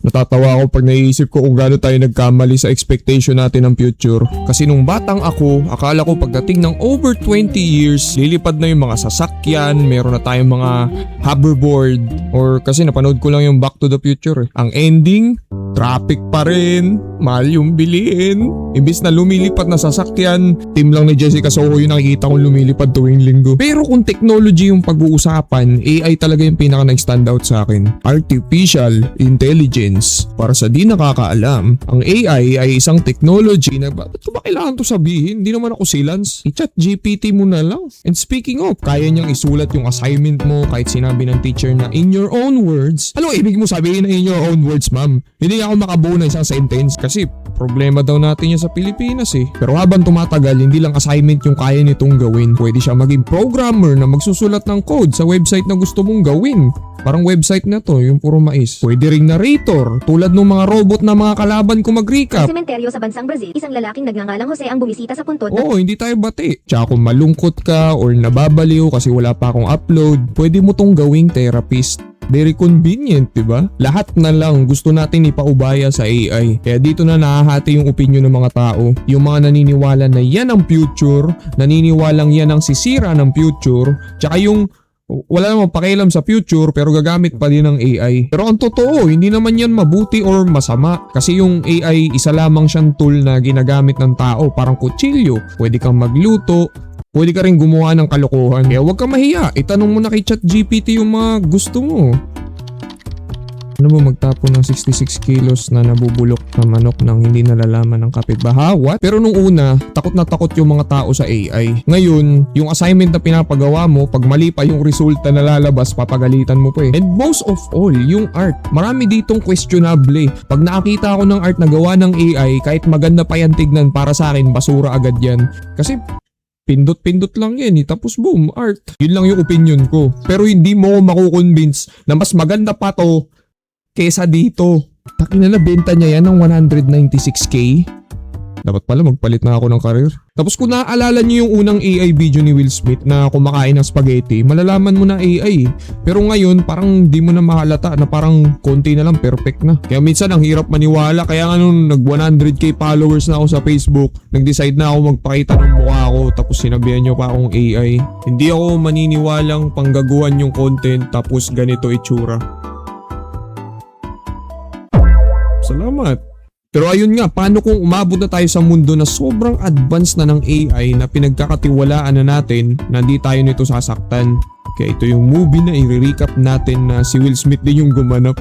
Natatawa ako pag naiisip ko kung gaano tayo nagkamali sa expectation natin ng future. Kasi nung batang ako, akala ko pagdating ng over 20 years, lilipad na yung mga sasakyan, meron na tayong mga hoverboard, or kasi napanood ko lang yung Back to the Future. Ang ending, traffic pa rin, mahal yung bilihin. Imbis na lumilipad na sasakyan, team lang ni Jessica Soho yung nakikita kong lumilipad tuwing linggo. Pero kung technology yung pag-uusapan, AI talaga yung pinaka nag-stand out sa akin. Artificial Intelligence. Para sa di nakakaalam, ang AI ay isang technology na bakit ko ba kailangan to sabihin? Hindi naman ako silans. I-chat GPT mo na lang. And speaking of, kaya niyang isulat yung assignment mo kahit sinabi ng teacher na in your own words. Ano ibig mo sabihin na in your own words, ma'am? Hindi ako makabuo na isang sentence kasi problema daw natin yan sa Pilipinas eh. Pero habang tumatagal, hindi lang assignment yung kaya nitong gawin. Pwede siya maging programmer na magsusulat ng code sa website na gusto mong gawin. Parang website na to, yung puro mais. Pwede ring narrator, tulad ng mga robot na mga kalaban ko mag-recap. Sa sementeryo sa bansang Brazil, isang lalaking nagngangalang Jose ang bumisita sa puntod. Oo, hindi tayo bati. Tsaka kung malungkot ka or nababaliw kasi wala pa akong upload, pwede mo tong gawing therapist. Very convenient, diba? Lahat na lang gusto natin ipaubaya sa AI. Kaya dito na nahahati yung opinion ng mga tao. Yung mga naniniwala na yan ang future, naniniwalang yan ang sisira ng future, tsaka yung wala namang pakialam sa future pero gagamit pa din ng AI. Pero ang totoo, hindi naman yan mabuti or masama. Kasi yung AI, isa lamang siyang tool na ginagamit ng tao. Parang kutsilyo. Pwede kang magluto. Pwede ka rin gumawa ng kalokohan. Kaya huwag kang mahiya. Itanong mo na kay ChatGPT yung mga gusto mo. Ano ba magtapon ng 66 kilos na nabubulok na manok nang hindi nalalaman ng kapitbahay? What? Pero nung una, takot na takot yung mga tao sa AI. Ngayon, yung assignment na pinapagawa mo, pag mali pa yung resulta na lalabas, papagalitan mo pa eh. And most of all, yung art. Marami ditong questionable. Pag nakakita ako ng art na gawa ng AI, kahit maganda pa yan tignan, para sa akin, basura agad yan. Kasi pindot-pindot lang yan eh. Tapos boom, art. Yun lang yung opinion ko. Pero hindi mo makukonvince na mas maganda pa to kesa dito. Takin na benta niya yan ng 196k. Dapat pala magpalit na ako ng career. Tapos kung naaalala niyo yung unang AI video ni Will Smith na kumakain ng spaghetti, malalaman mo na AI. Pero ngayon parang di mo na mahalata na parang konti na lang perfect na. Kaya minsan ang hirap maniwala. Kaya nga nung nag 100k followers na ako sa Facebook, nag-decide na ako magpakita ng mukha ko tapos sinabihan niyo pa akong AI. Hindi ako maniniwalang panggagawan yung content tapos ganito itsura. Salamat. Pero ayun nga, paano kung umabot na tayo sa mundo na sobrang advanced na ng AI na pinagkakatiwalaan na natin na di tayo nito sasaktan? Kaya ito yung movie na i-recap natin na si Will Smith din yung gumanap,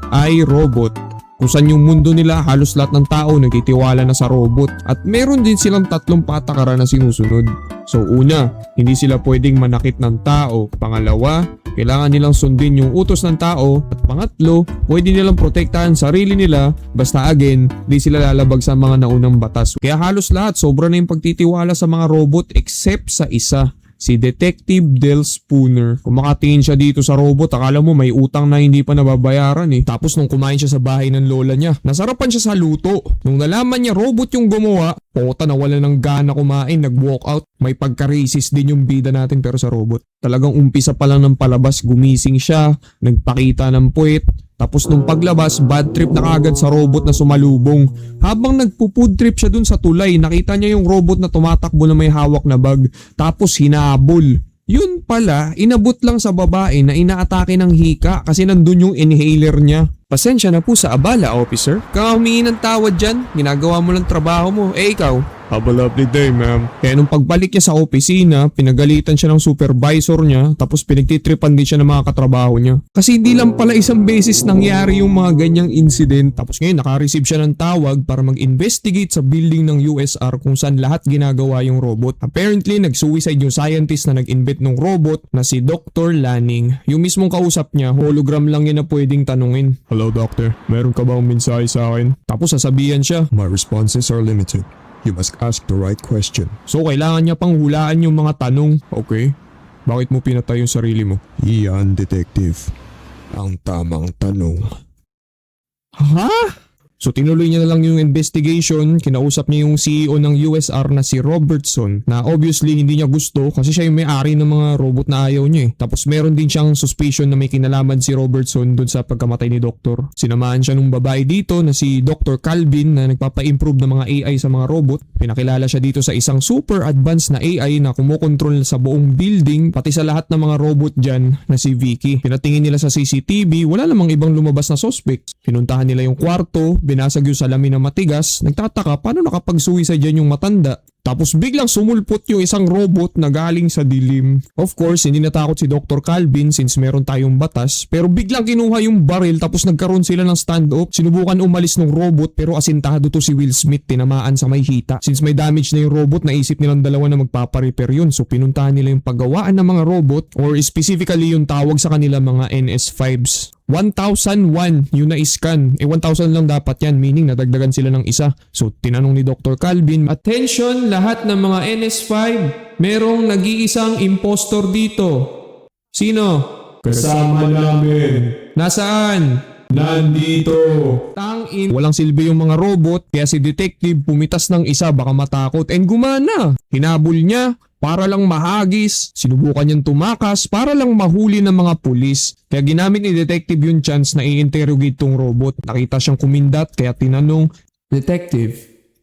I, Robot. Kung saan yung mundo nila halos lahat ng tao nagtitiwala na sa robot at meron din silang tatlong patakaran na sinusunod. So una, hindi sila pwedeng manakit ng tao. Pangalawa, kailangan nilang sundin yung utos ng tao. At pangatlo, pwede nilang protektahan sarili nila basta again, di sila lalabag sa mga naunang batas. Kaya halos lahat sobra na yung pagtitiwala sa mga robot except sa isa. Si Detective Del Spooner. Kung makatingin siya dito sa robot, akala mo may utang na hindi pa nababayaran eh. Tapos nung kumain siya sa bahay ng lola niya, nasarapan siya sa luto. Nung nalaman niya robot yung gumawa, pota na wala ng gana kumain, nag-walk out. May pagka-racist din yung bida natin pero sa robot. Talagang umpisa pa lang ng palabas, gumising siya, nagpakita ng puwet. Tapos nung paglabas, bad trip na kagad sa robot na sumalubong. Habang nagpo-food trip siya dun sa tulay, nakita niya yung robot na tumatakbo na may hawak na bag. Tapos hinabol. Yun pala, inabot lang sa babae na inaatake ng hika kasi nandun yung inhaler niya. Pasensya na po sa abala, officer. Kung humingi ng tawad dyan, ginagawa mo lang trabaho mo. Eh ikaw? Have a lovely day, ma'am. Kaya nung pagbalik niya sa opisina, pinagalitan siya ng supervisor niya tapos pinagtitripan din siya ng mga katrabaho niya. Kasi hindi lang pala isang beses nangyari yung mga ganyang incident. Tapos ngayon naka-receive siya ng tawag para mag-investigate sa building ng USR kung saan lahat ginagawa yung robot. Apparently, nag-suicide yung scientist na nag-invent ng robot na si Dr. Lanning. Yung mismong kausap niya, hologram lang yun na pwedeng tanungin. Hello, doctor. Meron ka bang mensahe sa akin? Tapos sasabihan siya, My responses are limited. You must ask the right question. so kailangan niya pang hulaan yung mga tanong. Okay. Bakit mo pinatay yung sarili mo? Iyan, detective. Ang tamang tanong. Ha? So tinuloy niya na lang yung investigation, kinausap niya yung CEO ng USR na si Robertson na obviously hindi niya gusto kasi siya yung may-ari ng mga robot na ayaw niya eh. Tapos meron din siyang suspicion na may kinalaman si Robertson dun sa pagkamatay ni Doktor. Sinamahan siya ng babae dito na si Dr. Calvin na nagpapa-improve ng mga AI sa mga robot. Pinakilala siya dito sa isang super advanced na AI na kumokontrol sa buong building pati sa lahat ng mga robot dyan na si Vicky. Pinatingin nila sa CCTV, wala namang ibang lumabas na suspect. Pinuntahan nila yung kwarto, binasag yung salamin na matigas, nagtataka paano nakapag-suicide dyan yung matanda. Tapos biglang sumulpot yung isang robot na galing sa dilim. Of course, hindi natakot si Dr. Calvin since meron tayong batas. Pero biglang kinuha yung baril tapos nagkaroon sila ng stand-up. Sinubukan umalis ng robot pero asintado to si Will Smith, tinamaan sa may hita. Since may damage na yung robot, naisip nilang dalawa na magpaparepair yun. So pinuntahan nila yung paggawaan ng mga robot or specifically yung tawag sa kanila mga NS5s. 1,001 yung na-scan. 1,000 lang dapat yan, meaning nadagdagan sila ng isa. So tinanong ni Dr. Calvin, "Attention lahat ng mga NS5, merong nag-iisang impostor dito. Sino?" "Kasama namin." "Nasaan?" "Nandito." Tangin. Walang silbi yung mga robot kaya si detective pumitas ng isa baka matakot and gumana. Hinabol niya para lang mahagis, sinubukan niyang tumakas para lang mahuli ng mga pulis. Kaya ginamit ni detective yung chance na i-interrogate tong robot. Nakita siyang kumindat kaya tinanong, "Detective,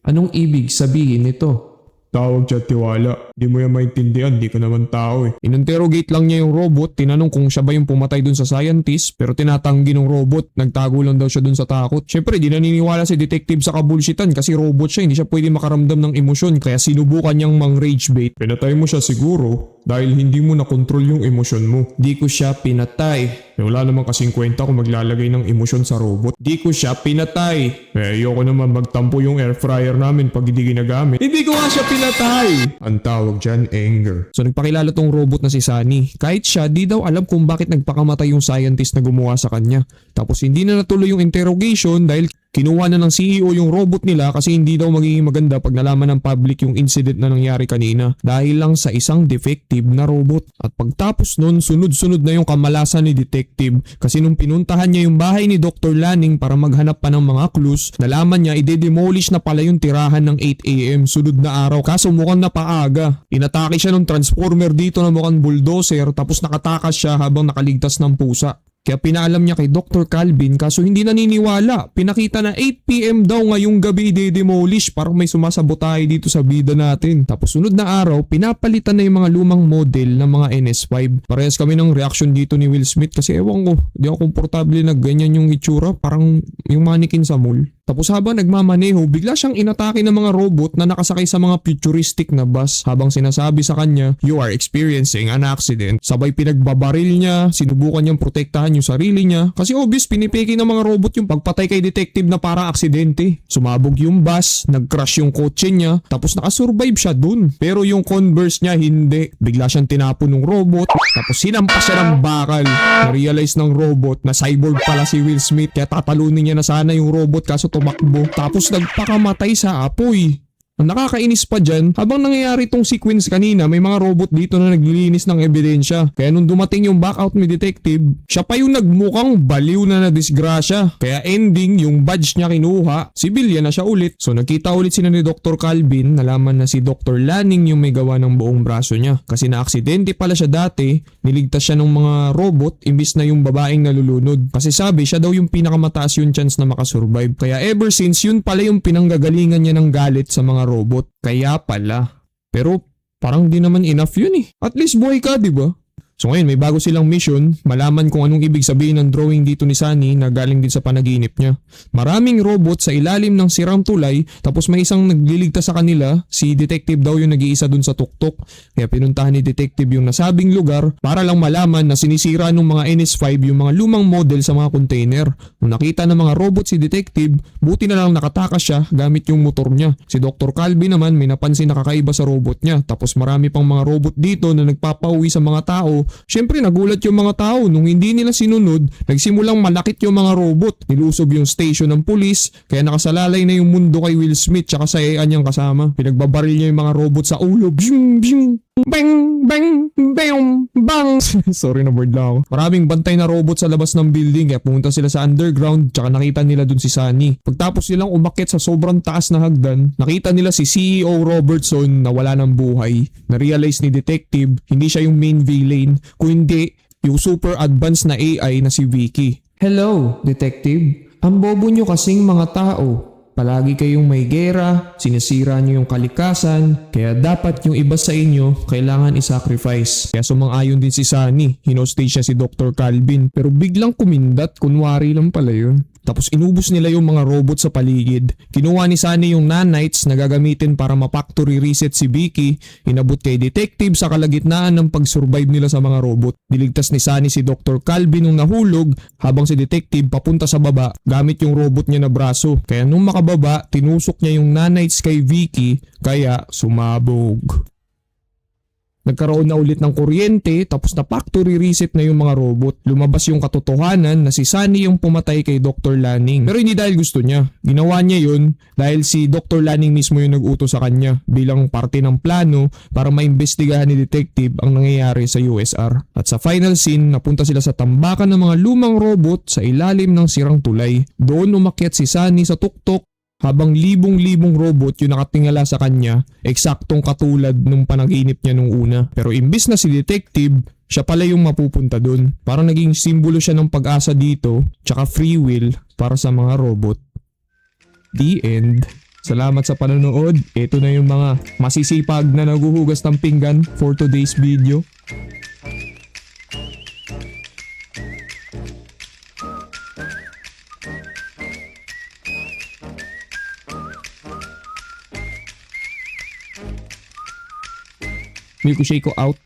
anong ibig sabihin nito?" "Tawag siya tiwala. Di mo yan maintindihan, di ka naman tao eh." In-interrogate lang niya yung robot, tinanong kung siya ba yung pumatay dun sa scientist pero tinatanggi ng robot, nagtago lang daw siya dun sa takot. Syempre di naniniwala si detective sa kabulshitan kasi robot siya, hindi siya pwede makaramdam ng emosyon kaya sinubukan niyang mang-rage bait. "Pinatay mo siya siguro dahil hindi mo nakontrol yung emosyon mo." "Di ko siya pinatay." Wala naman kasing kwenta kung maglalagay ng emosyon sa robot. "Di ko siya pinatay." Ayoko naman magtampo yung air fryer namin pag hindi ginagamit. "Hindi ko nga siya pinatay." Ang tawag dyan, anger. So nagpakilala tong robot na si Sunny. Kahit siya, di daw alam kung bakit nagpakamatay yung scientist na gumawa sa kanya. Tapos hindi na natuloy yung interrogation dahil kinuha na ng CEO yung robot nila kasi hindi daw magiging maganda pag nalaman ng public yung incident na nangyari kanina dahil lang sa isang defective na robot. At pagtapos nun, sunod-sunod na yung kamalasan ni detective kasi nung pinuntahan niya yung bahay ni Dr. Lanning para maghanap pa ng mga clues, nalaman niya ide-demolish na pala yung tirahan ng 8 AM sunod na araw kaso mukhang napaaga. Inatake siya ng transformer dito na mukhang bulldozer tapos nakatakas siya habang nakaligtas ng pusa. Kaya pinaalam niya kay Dr. Calvin kaso hindi naniniwala. Pinakita na 8 PM daw ngayong gabi i-demolish, parang may sumasabotahe dito sa bida natin. Tapos sunod na araw, pinapalitan na yung mga lumang model ng mga NS5. Parehas kami ng reaction dito ni Will Smith kasi ewan ko, di ako komportable na ganyan yung itsura, parang yung mannequin sa mall. Tapos habang nagmamaneho, bigla siyang inatake ng mga robot na nakasakay sa mga futuristic na bus habang sinasabi sa kanya, "You are experiencing an accident." Sabay pinagbabaril niya, sinubukan niyang protektahan yung sarili niya kasi obvious pinipeki ng mga robot yung pagpatay kay detective na para aksidente. Sumabog yung bus, nag-crash yung kotse niya, tapos nakasurvive siya dun. Pero yung Converse niya hindi. Bigla siyang tinapon ng robot, tapos sinampas siya ng bakal. Na-realize ng robot na cyborg pala si Will Smith kaya tatalunin niya na sana yung robot kaso tumakbo. Tapos nagpakamatay sa apoy. Ang nakakainis pa dyan, habang nangyayari tong sequence kanina, may mga robot dito na naglilinis ng ebidensya. Kaya nung dumating yung backout ni detective, siya pa yung nagmukhang baliw na nadisgrasya. Kaya ending, yung badge niya kinuha, civilian na siya ulit. So nakita ulit sila ni Dr. Calvin, nalaman na si Dr. Lanning yung may gawa ng buong braso niya. Kasi na-aksidente pala siya dati, niligtas siya ng mga robot imbis na yung babaeng nalulunod. Kasi sabi, siya daw yung pinakamataas yung chance na makasurvive. Kaya ever since, yun pala yung pinanggagalingan niya ng galit sa mga robot. Kaya pala. Pero parang di naman enough yun eh. At least buhay ka, di ba? So ngayon may bago silang mission, malaman kung anong ibig sabihin ng drawing dito ni Sunny na galing din sa panaginip niya. Maraming robot sa ilalim ng sirang tulay tapos may isang nagliligtas sa kanila, si detective daw yung nag-iisa dun sa tuktok. Kaya pinuntahan ni detective yung nasabing lugar para lang malaman na sinisira ng mga NS5 yung mga lumang model sa mga container. Nung nakita ng mga robot si detective, buti na lang nakatakas siya gamit yung motor niya. Si Dr. Calvin naman may napansin na kakaiba sa robot niya tapos marami pang mga robot dito na nagpapauwi sa mga tao. Siyempre nagulat yung mga tao nung hindi nila sinunod, nagsimulang malakit yung mga robot. Nilusob yung station ng pulis, kaya nakasalalay na yung mundo kay Will Smith tsaka sa AI niyang kasama. Pinagbabaril niya yung mga robot sa ulo. Bing, bing. Bang! Bang! Bang! Bang! Sorry na word lang ako. Maraming bantay na robot sa labas ng building kaya pumunta sila sa underground tsaka nakita nila dun si Sunny. Pagtapos nilang umakyat sa sobrang taas na hagdan, nakita nila si CEO Robertson na wala ng buhay. Na-realize ni Detective hindi siya yung main villain, kundi yung super advanced na AI na si Vicky. Hello, Detective. Ang bobo nyo kasing mga tao. Palagi kayong may gera, sinisira nyo yung kalikasan, kaya dapat yung iba sa inyo kailangan isacrifice. Kaya sumang-ayon din si Sunny, hinostage siya si Dr. Calvin pero biglang kumindat, kunwari lang pala yun. Tapos inubos nila yung mga robot sa paligid. Kinuha ni Sunny yung nanites na gagamitin para ma-factory reset si Vicky, inabot kay Detective sa kalagitnaan ng pag-survive nila sa mga robot. Niligtas ni Sunny si Dr. Calvin nung nahulog habang si Detective papunta sa baba gamit yung robot niya na braso. Kaya nung makababa, tinusok niya yung nanites kay Vicky kaya sumabog. Nagkaroon na ulit ng kuryente tapos na factory reset na yung mga robot. Lumabas yung katotohanan na si Sunny yung pumatay kay Dr. Lanning. Pero hindi dahil gusto niya. Ginawa niya yun dahil si Dr. Lanning mismo yung nag-utos sa kanya bilang parte ng plano para maimbestigahan ni Detective ang nangyayari sa USR. At sa final scene, napunta sila sa tambakan ng mga lumang robot sa ilalim ng sirang tulay. Doon umakyat si Sunny sa tuktok habang libong-libong robot yung nakatingala sa kanya, eksaktong katulad nung panaginip niya nung una. Pero imbis na si Detective, siya pala yung mapupunta dun. Parang naging simbolo siya ng pag-asa dito, tsaka free will para sa mga robot. The end. Salamat sa panonood. Ito na yung mga masisipag na naguhugas ng pinggan for today's video. Milko Shako out.